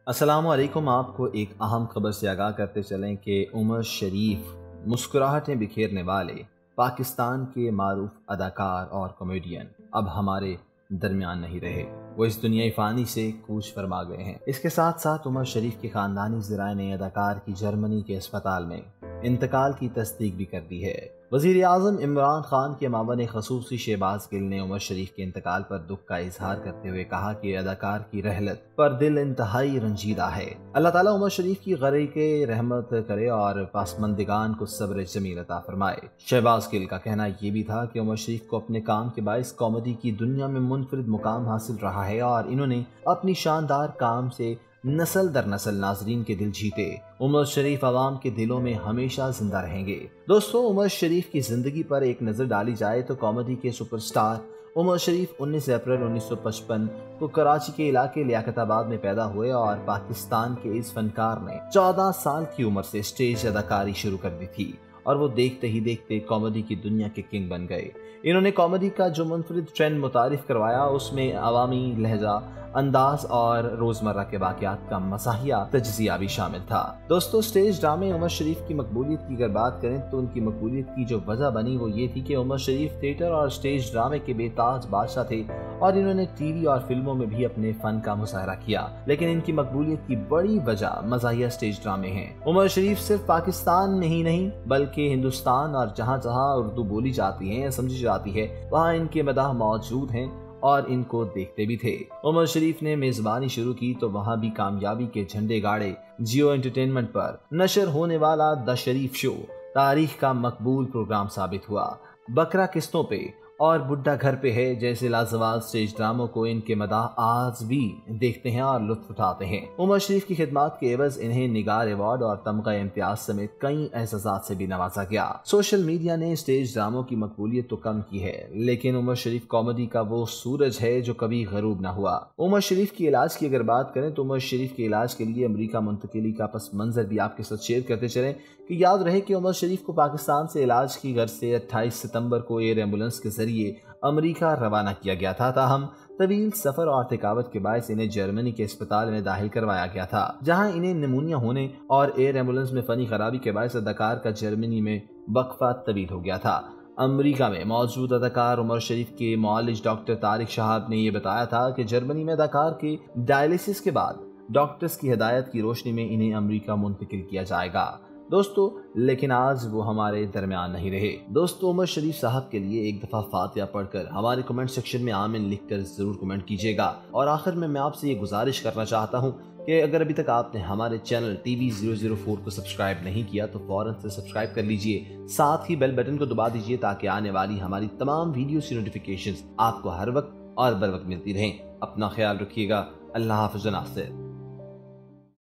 السلام علیکم۔ آپ کو ایک اہم خبر سے آگاہ کرتے چلیں کہ عمر شریف مسکراہٹیں بکھیرنے والے پاکستان کے معروف اداکار اور کامیڈین اب ہمارے درمیان نہیں رہے۔ وہ اس دنیای فانی سے کوچ فرما گئے ہیں۔ اس کے ساتھ ساتھ عمر شریف کے خاندانی ذرائع نے اداکار کی جرمنی کے اسپتال میں انتقال کی تصدیق بھی کر دی ہے۔ وزیر اعظم عمران خان کے معاون خصوصی شہباز گل نے عمر شریف کے انتقال پر دکھ کا اظہار کرتے ہوئے کہا کہ اداکار کی رحلت پر دل انتہائی رنجیدہ ہے۔ اللہ تعالیٰ عمر شریف کی غریق رحمت کرے اور پسماندگان کو صبر جمیل عطا فرمائے۔ شہباز گل کا کہنا یہ بھی تھا کہ عمر شریف کو اپنے کام کے باعث کامیڈی کی دنیا میں منفرد مقام حاصل رہا ہے اور انہوں نے اپنی شاندار کام سے نسل در نسل ناظرین کے دل جیتے۔ عمر شریف عوام کے دلوں میں ہمیشہ زندہ رہیں گے۔ دوستو، عمر شریف کی زندگی پر ایک نظر ڈالی جائے تو کامیڈی کے سپر سٹار عمر شریف 19 اپریل 1955 کو کراچی کے علاقے لیاقت آباد میں پیدا ہوئے اور پاکستان کے اس فنکار نے 14 سال کی عمر سے سٹیج اداکاری شروع کر دی تھی اور وہ دیکھتے ہی دیکھتے کامیڈی کی دنیا کے کنگ بن گئے۔ انہوں نے کامیڈی کا جو منفرد ٹرینڈ متعارف کروایا اس میں عوامی لہجہ انداز اور روزمرہ کے واقعات کا مزاحیہ تجزیہ بھی شامل تھا۔ دوستو، سٹیج ڈرامے عمر شریف کی مقبولیت کی اگر بات کریں تو ان کی مقبولیت کی جو وجہ بنی وہ یہ تھی کہ عمر شریف تھیٹر اور سٹیج ڈرامے کے بے تاج بادشاہ تھے اور انہوں نے ٹی وی اور فلموں میں بھی اپنے فن کا مظاہرہ کیا، لیکن ان کی مقبولیت کی بڑی وجہ مزاحیہ سٹیج ڈرامے ہیں۔ عمر شریف صرف پاکستان میں ہی نہیں بلکہ ہندوستان اور جہاں جہاں اردو بولی جاتی ہے یا سمجھی جاتی ہے وہاں ان کے مداح موجود ہیں اور ان کو دیکھتے بھی تھے۔ عمر شریف نے میزبانی شروع کی تو وہاں بھی کامیابی کے جھنڈے گاڑے۔ جیو انٹرٹینمنٹ پر نشر ہونے والا دا شریف شو تاریخ کا مقبول پروگرام ثابت ہوا۔ بکرا قسطوں پہ اور بڈھا گھر پہ ہے جیسے لازوال سٹیج ڈراموں کو ان کے مداح آج بھی دیکھتے ہیں اور لطف اٹھاتے ہیں۔ عمر شریف کی خدمات کے عوض انہیں نگار ایوارڈ اور تمغہ امتیاز سمیت کئی اعزازات سے بھی نوازا گیا۔ سوشل میڈیا نے سٹیج ڈراموں کی مقبولیت تو کم کی ہے لیکن عمر شریف کامیڈی کا وہ سورج ہے جو کبھی غروب نہ ہوا۔ عمر شریف کی علاج کی اگر بات کریں تو عمر شریف کے علاج کے لیے امریکہ منتقلی کا پس منظر بھی آپ کے ساتھ شیئر کرتے چلیں کہ یاد رہے کہ عمر شریف کو پاکستان سے علاج کی غرض سے 28 ستمبر کو ایئر ایمبولنس کے ذریعے امریکہ روانہ کیا گیا تھا، تاہم طویل سفر اور تھکاوٹ کے باعث انہیں جرمنی کے اسپتال میں داخل کروایا گیا تھا جہاں انہیں نمونیا ہونے اور ایئر ایمبولنس میں فنی خرابی کے باعث اداکار کا جرمنی میں وقفہ طویل ہو گیا تھا۔ امریکہ میں موجود اداکار عمر شریف کے معالج ڈاکٹر طارق شہاب نے یہ بتایا تھا کہ جرمنی میں اداکار کے ڈائلیسس کے بعد ڈاکٹرز کی ہدایت کی روشنی میں انہیں امریکہ منتقل کیا جائے گا۔ دوستو، لیکن آج وہ ہمارے درمیان نہیں رہے۔ دوستو، عمر شریف صاحب کے لیے ایک دفعہ فاتحہ پڑھ کر ہمارے کمنٹ سیکشن میں آمین لکھ کر ضرور کمنٹ کیجیے گا۔ اور آخر میں آپ سے یہ گزارش کرنا چاہتا ہوں کہ اگر ابھی تک آپ نے ہمارے چینل ٹی وی 004 کو سبسکرائب نہیں کیا تو فوراً سے سبسکرائب کر لیجئے، ساتھ ہی بیل بٹن کو دبا دیجئے تاکہ آنے والی ہماری تمام ویڈیوز کی نوٹیفیکیشنز آپ کو ہر وقت اور بر وقت ملتی رہیں۔ اپنا خیال رکھیے گا۔ اللہ حافظ ناصر۔